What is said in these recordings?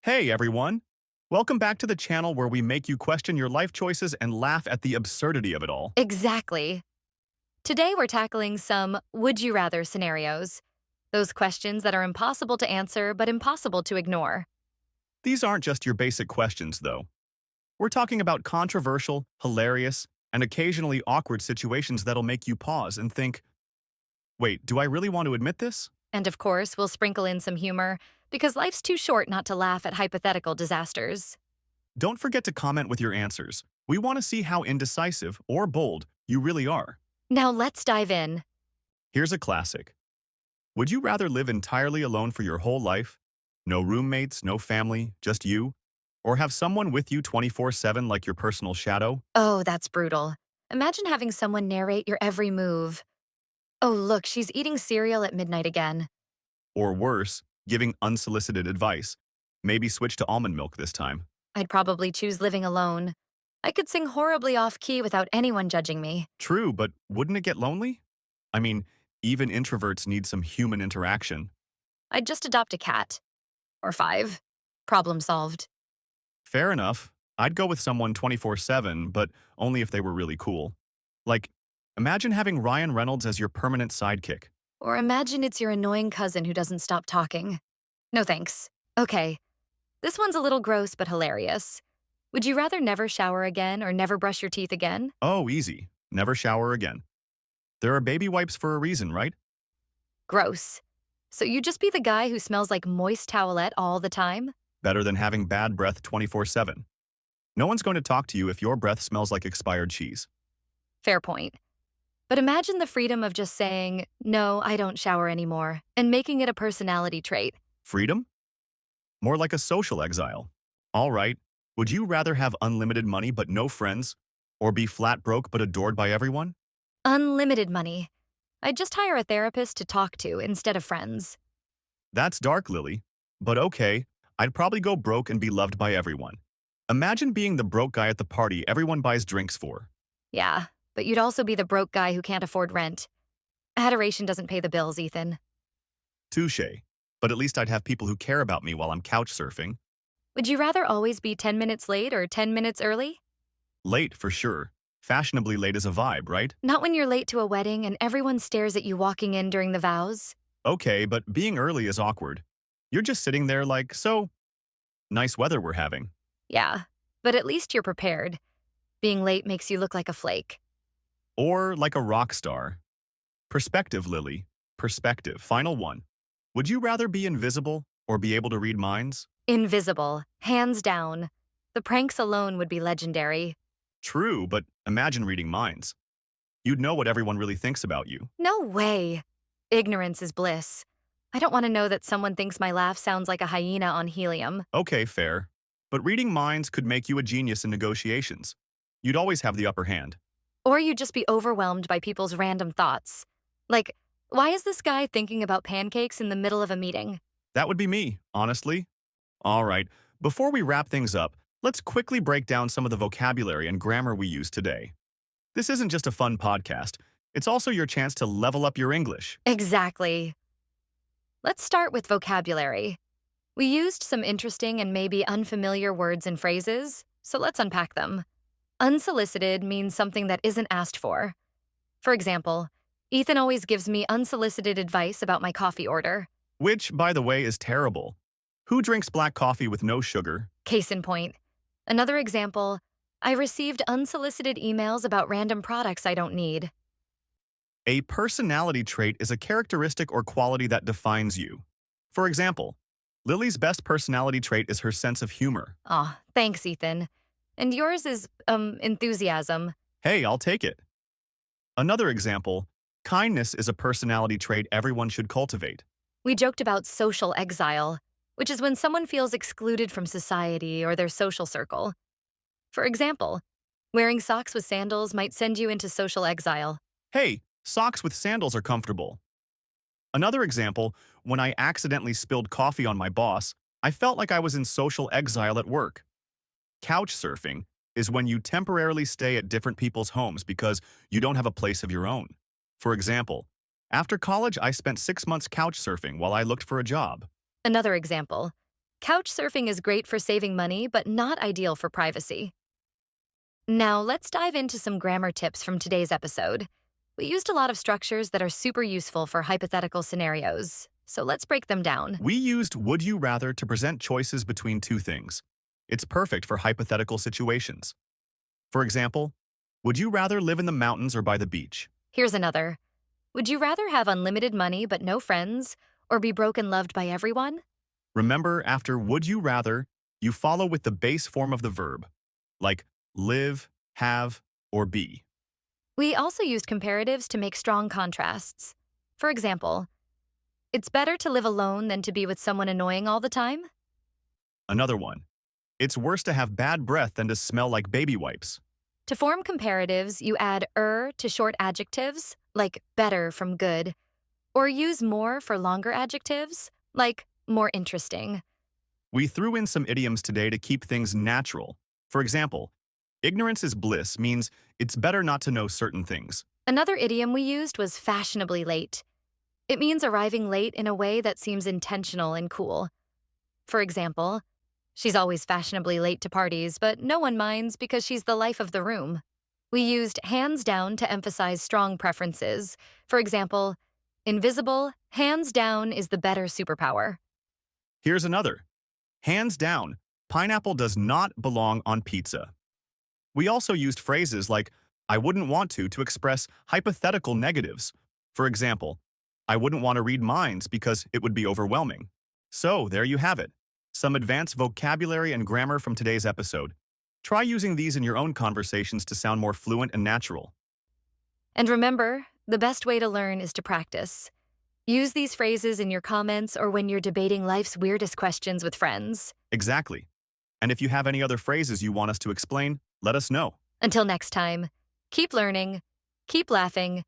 Hey everyone! Welcome back to the channel where we make you question your life choices and laugh at the absurdity of it all. Exactly. Today we're tackling some would you rather scenarios. Those questions that are impossible to answer but impossible to ignore. These aren't just your basic questions, though. We're talking about controversial, hilarious, and occasionally awkward situations that'll make you pause and think, wait, do I really want to admit this? And of course, we'll sprinkle in some humor because life's too short not to laugh at hypothetical disasters. Don't forget to comment with your answers. We want to see how indecisive or bold you really are. Now let's dive in. Here's a classic. Would you rather live entirely alone for your whole life? No roommates, no family, just you? Or have someone with you 24/7 like your personal shadow? Oh, that's brutal. Imagine having someone narrate your every move. Oh, look, she's eating cereal at midnight again. Or worse, giving unsolicited advice. Maybe switch to almond milk this time. I'd probably choose living alone. I could sing horribly off key without anyone judging me. True, but wouldn't it get lonely? I mean, even introverts need some human interaction. I'd just adopt a cat. Or five. Problem solved. Fair enough. I'd go with someone 24/7, but only if they were really cool. Like, imagine having Ryan Reynolds as your permanent sidekick. Or imagine it's your annoying cousin who doesn't stop talking. No thanks. Okay, this one's a little gross but hilarious. Would you rather never shower again or never brush your teeth again? Oh, easy. Never shower again. There are baby wipes for a reason, right? Gross. So you just be the guy who smells like moist towelette all the time? Better than having bad breath 24/7. No one's going to talk to you if your breath smells like expired cheese. Fair point. But imagine the freedom of just saying, no, I don't shower anymore, and making it a personality trait. Freedom? More like a social exile. All right, would you rather have unlimited money but no friends? Or be flat broke but adored by everyone? Unlimited money. I'd just hire a therapist to talk to instead of friends. That's dark, Lily. But okay, I'd probably go broke and be loved by everyone. Imagine being the broke guy at the party everyone buys drinks for. Yeah, but you'd also be the broke guy who can't afford rent. Adoration doesn't pay the bills, Ethan. Touche. But at least I'd have people who care about me while I'm couch surfing. Would you rather always be 10 minutes late or 10 minutes early? Late, for sure. Fashionably late is a vibe, right? Not when you're late to a wedding and everyone stares at you walking in during the vows. Okay, but being early is awkward. You're just sitting there like, so, nice weather we're having. Yeah, but at least you're prepared. Being late makes you look like a flake. Or like a rock star. Perspective, Lily. Perspective. Final one. Would you rather be invisible or be able to read minds? Invisible, hands down. The pranks alone would be legendary. True, but imagine reading minds. You'd know what everyone really thinks about you. No way. Ignorance is bliss. I don't want to know that someone thinks my laugh sounds like a hyena on helium. Okay, fair. But reading minds could make you a genius in negotiations. You'd always have the upper hand. Or you'd just be overwhelmed by people's random thoughts. Like, why is this guy thinking about pancakes in the middle of a meeting? That would be me, honestly. All right, before we wrap things up, let's quickly break down some of the vocabulary and grammar we use today. This isn't just a fun podcast, it's also your chance to level up your English. Exactly. Let's start with vocabulary. We used some interesting and maybe unfamiliar words and phrases, so let's unpack them. Unsolicited means something that isn't asked for. For example, Ethan always gives me unsolicited advice about my coffee order. Which, by the way, is terrible. Who drinks black coffee with no sugar? Case in point. Another example, I received unsolicited emails about random products I don't need. A personality trait is a characteristic or quality that defines you. For example, Lily's best personality trait is her sense of humor. Aw, thanks, Ethan. And yours is, enthusiasm. Hey, I'll take it. Another example, kindness is a personality trait everyone should cultivate. We joked about social exile, which is when someone feels excluded from society or their social circle. For example, wearing socks with sandals might send you into social exile. Hey, socks with sandals are comfortable. Another example, when I accidentally spilled coffee on my boss, I felt like I was in social exile at work. Couch surfing is when you temporarily stay at different people's homes because you don't have a place of your own. For example, after college, I spent 6 months couch surfing while I looked for a job. Another example, Couch surfing is great for saving money, but not ideal for privacy. Now, let's dive into some grammar tips from today's episode. We used a lot of structures that are super useful for hypothetical scenarios, so let's break them down. We used would you rather to present choices between two things. It's perfect for hypothetical situations. For example, would you rather live in the mountains or by the beach? Here's another. Would you rather have unlimited money but no friends, or be broke and loved by everyone? Remember, after would you rather, you follow with the base form of the verb, like live, have, or be. We also used comparatives to make strong contrasts. For example, it's better to live alone than to be with someone annoying all the time. Another one. It's worse to have bad breath than to smell like baby wipes. To form comparatives, you add to short adjectives, like better from good, or use more for longer adjectives, like more interesting. We threw in some idioms today to keep things natural. For example, ignorance is bliss means it's better not to know certain things. Another idiom we used was fashionably late. It means arriving late in a way that seems intentional and cool. For example, she's always fashionably late to parties, but no one minds because she's the life of the room. We used hands down to emphasize strong preferences. For example, invisible, hands down is the better superpower. Here's another. Hands down, pineapple does not belong on pizza. We also used phrases like I wouldn't want to express hypothetical negatives. For example, I wouldn't want to read minds because it would be overwhelming. So there you have it. Some advanced vocabulary and grammar from today's episode. Try using these in your own conversations to sound more fluent and natural. And remember, the best way to learn is to practice. Use these phrases in your comments or when you're debating life's weirdest questions with friends. Exactly. And if you have any other phrases you want us to explain, let us know. Until next time, keep learning, keep laughing,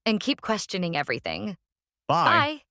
and keep questioning everything. Bye. Bye.